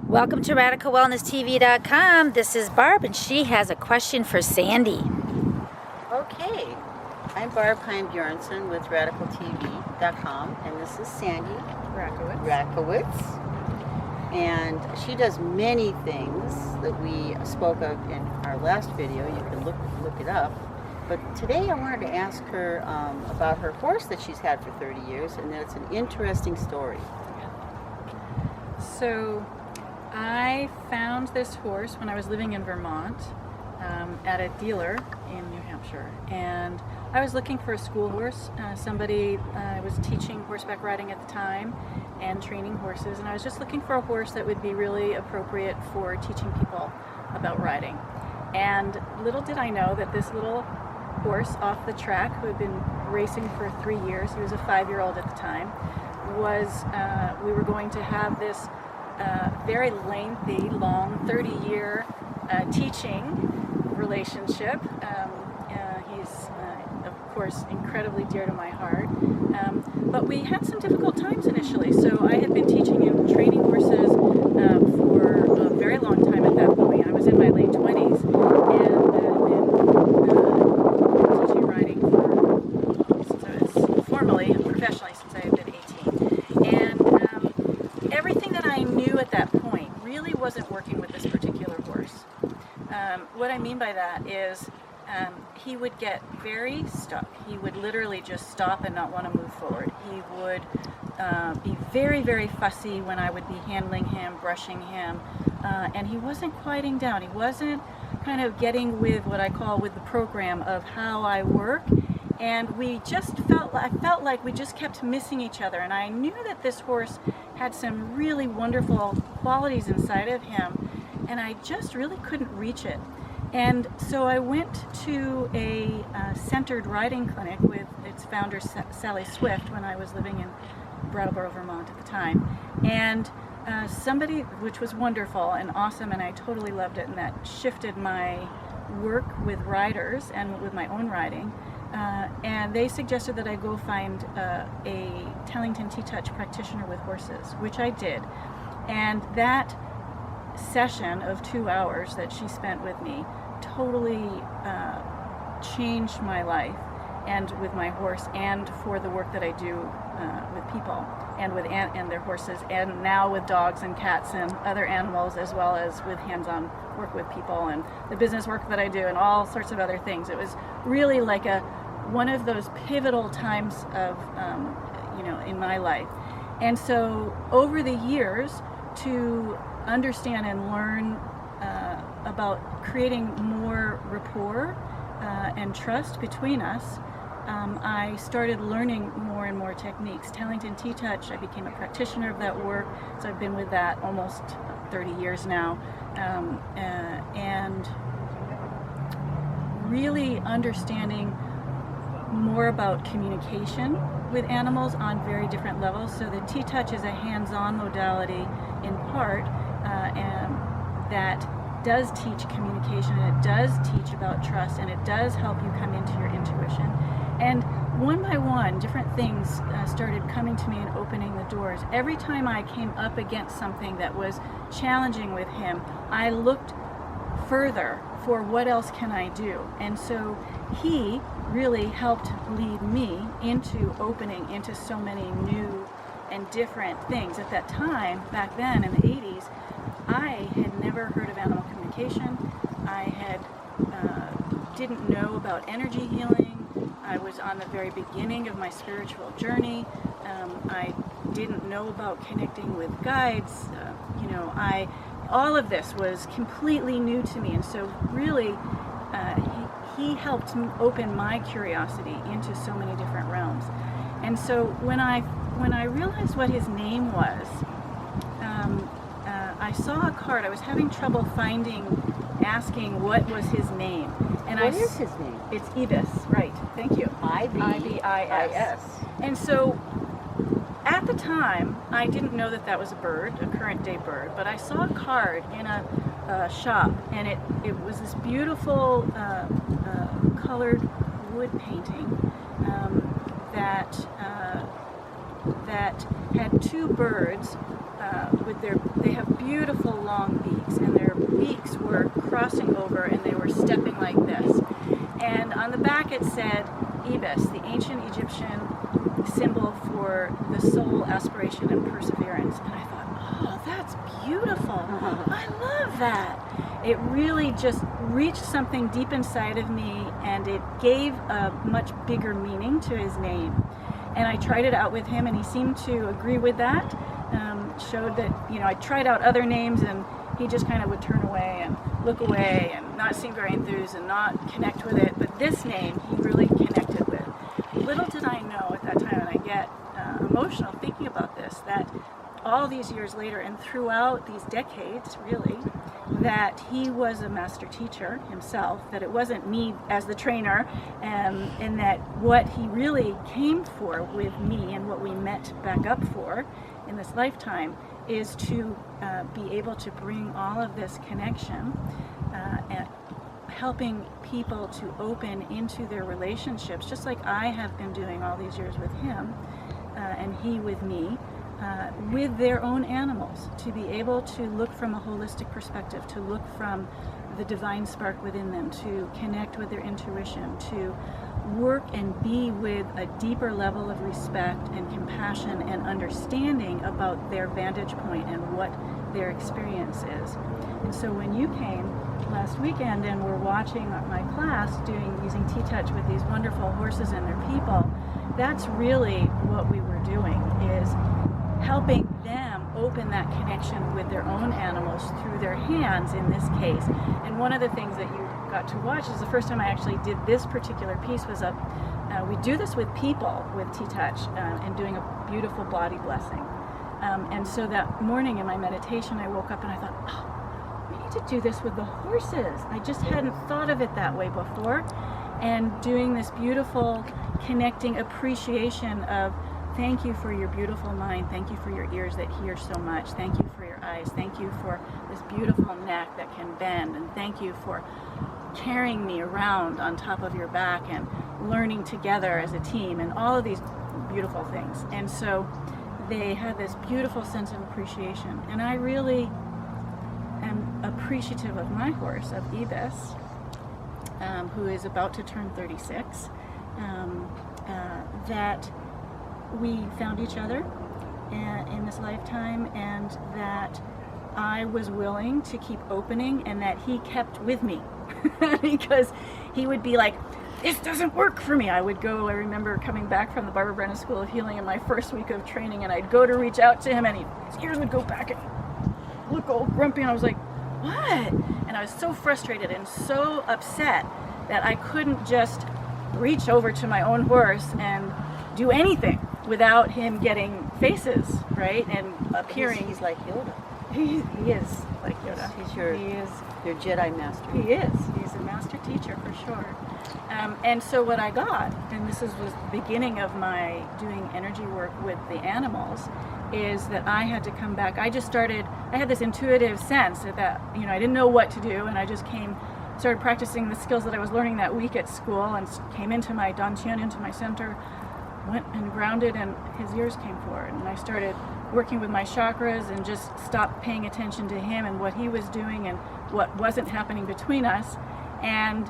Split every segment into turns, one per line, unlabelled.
Welcome to radicalwellnesstv.com. This is Barb, and she has a question for Sandy.
Okay, I'm Barb Heim-Bjornson with radicaltv.com, and this is Sandy Rakowitz. And she does many things that we spoke of in our last video. You can look it up. But today I wanted to ask her about her horse that she's had for 30 years, and that it's an interesting story.
So I found this horse when I was living in Vermont at a dealer in New Hampshire, and I was looking for a school horse. Somebody was teaching horseback riding at the time and training horses, and I was just looking for a horse that would be really appropriate for teaching people about riding. And little did I know that this little horse off the track, who had been racing for 3 years, he was a 5-year-old at the time, was we were going to have this very lengthy, long, 30-year teaching relationship. He's, of course, incredibly dear to my heart. But we had some difficult times initially. So I had been teaching him training horses for a very long time at that point. I was in my late 20s and been teaching riding since I was formally and professionally since I had been 18. And everything that I knew at that point really wasn't working with this particular horse. What I mean by that is he would get very stuck. He would literally just stop and not want to move forward. He would be very, very fussy when I would be handling him, brushing him, and he wasn't quieting down. He wasn't kind of getting with what I call with the program of how I work. And I felt like we just kept missing each other. And I knew that this horse had some really wonderful qualities inside of him, and I just really couldn't reach it. And so I went to a centered riding clinic with its founder, Sally Swift, when I was living in Brattleboro, Vermont at the time. And somebody, which was wonderful and awesome, and I totally loved it, and that shifted my work with riders and with my own riding. And they suggested that I go find a Tellington T-Touch practitioner with horses, which I did. And that session of 2 hours that she spent with me totally changed my life, and with my horse, and for the work that I do with people and with and their horses, and now with dogs and cats and other animals, as well as with hands-on work with people and the business work that I do and all sorts of other things. It was really like one of those pivotal times of in my life. And so over the years, to understand and learn about creating more rapport and trust between us, I started learning more and more techniques. Tellington T-Touch, I became a practitioner of that work, so I've been with that almost 30 years now, and really understanding more about communication with animals on very different levels. So the T-Touch is a hands-on modality in part, and that does teach communication, and it does teach about trust, and it does help you come into your intuition. And one by one, different things started coming to me and opening the doors. Every time I came up against something that was challenging with him, I looked further for what else can I do. And so he really helped lead me into opening into so many new and different things. At that time, back then in the 80s, I had never heard of animal communication. I didn't know about energy healing. I was on the very beginning of my spiritual journey. I didn't know about connecting with guides. All of this was completely new to me, and so really he helped open my curiosity into so many different realms. And so when I realized what his name was, I saw a card. I was having trouble asking what was his name. And
what is his name?
It's Ibis, right? Thank you.
Ibis.
And so at the time, I didn't know that was a bird, a current day bird, but I saw a card in a shop, and it was this beautiful colored wood painting that had two birds they have beautiful crossing over and they were stepping like this. And on the back it said Ibis, the ancient Egyptian symbol for the soul, aspiration, and perseverance. And I thought, oh, that's beautiful. I love that. It really just reached something deep inside of me, and it gave a much bigger meaning to his name. And I tried it out with him, and he seemed to agree with that. Showed that, I tried out other names, and he just kind of would turn away and look away and not seem very enthused and not connect with it. But this name he really connected with. Little did I know at that time, and I get emotional thinking about this, that all these years later and throughout these decades, really, that he was a master teacher himself, that it wasn't me as the trainer, and that what he really came for with me and what we met back up for in this lifetime is to be able to bring all of this connection and helping people to open into their relationships, just like I have been doing all these years with him and he with me, with their own animals, to be able to look from a holistic perspective, to look from the divine spark within them, to connect with their intuition, to work and be with a deeper level of respect and compassion and understanding about their vantage point and what their experience is. And so when you came last weekend and were watching my class using T-Touch with these wonderful horses and their people, that's really what we were doing, is helping them open that connection with their own animals through their hands in this case. And one of the things that you got to watch is the first time I actually did this particular piece was we do this with people with T-Touch and doing a beautiful body blessing. And so that morning in my meditation I woke up and I thought, oh, we need to do this with the horses. I just hadn't thought of it that way before. And doing this beautiful connecting appreciation of, thank you for your beautiful mind. Thank you for your ears that hear so much. Thank you for your eyes. Thank you for this beautiful neck that can bend. And thank you for carrying me around on top of your back and learning together as a team and all of these beautiful things. And so they had this beautiful sense of appreciation. And I really am appreciative of my horse, of Ibis, who is about to turn 36, that we found each other in this lifetime, and that I was willing to keep opening, and that he kept with me because he would be like, this doesn't work for me. I remember coming back from the Barbara Brennan School of Healing in my first week of training, and I'd go to reach out to him and his ears would go back and look all grumpy, and I was like, what? And I was so frustrated and so upset that I couldn't just reach over to my own horse and do anything without him getting faces, right, and appearing.
He's like Yoda.
He is like Yoda.
He's your Jedi master.
He is. He's a master teacher for sure. And so what I got, and this was the beginning of my doing energy work with the animals, is that I had to come back. I had this intuitive sense that I didn't know what to do, and I just started practicing the skills that I was learning that week at school, and came into my dantian, into my center, went and grounded, and his ears came forward, and I started working with my chakras and just stopped paying attention to him and what he was doing and what wasn't happening between us. And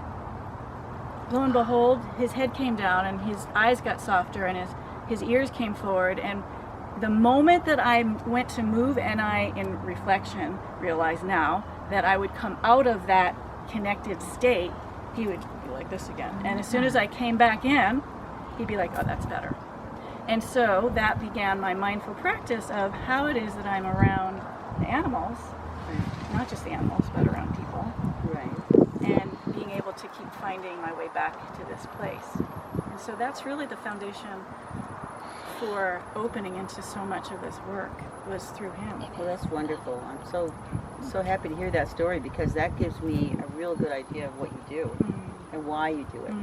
lo and behold, his head came down and his eyes got softer and his ears came forward. And the moment that I went to move, and I, in reflection, realized now that I would come out of that connected state, he would be like this again. And as soon as I came back in, he'd be like, oh, that's better. And so that began my mindful practice of how it is that I'm around the animals, not just the animals, but around people.
Right.
And being able to keep finding my way back to this place. And so that's really the foundation for opening into so much of this work, was through him.
Well, that's wonderful. I'm so happy to hear that story, because that gives me a real good idea of what you do and why you do it.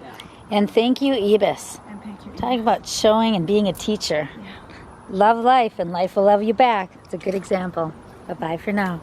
Yeah.
And thank you, Ibis.
And thank you.
Talking about showing and being a teacher.
Yeah.
Love life, and life will love you back. It's a good example. Bye-bye for now.